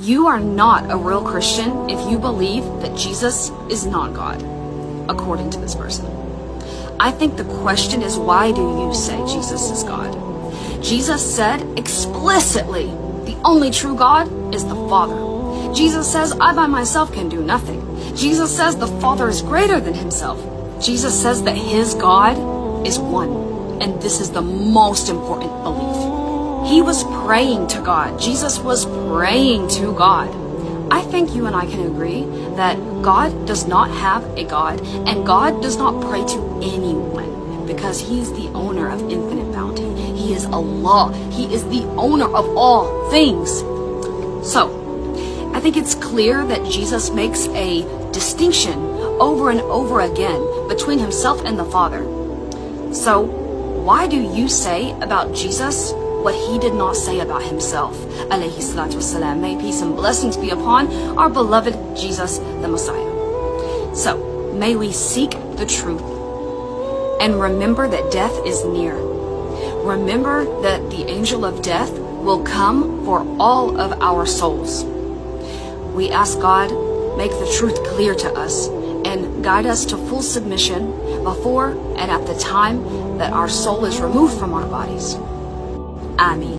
You are not a real Christian if you believe that Jesus is not God, according to this person. I think the question is, why do you say Jesus is God? Jesus said explicitly, the only true God is the Father. Jesus says, I by myself can do nothing. Jesus says the Father is greater than himself. Jesus says that his God is one. And this is the most important belief. He was praying to God. Jesus was praying to God. I think you and I can agree that God does not have a God, and God does not pray to anyone, because he is the owner of infinite bounty. He is Allah. He is the owner of all things. So, I think it's clear that Jesus makes a distinction over and over again between himself and the Father. So, why do you say about Jesus what he did not say about himself? Alayhi salatu wasalam. May peace and blessings be upon our beloved Jesus the Messiah. So, may we seek the truth and remember that death is near. Remember that the angel of death will come for all of our souls. We ask God, make the truth clear to us and guide us to full submission before and at the time that our soul is removed from our bodies. Ameen.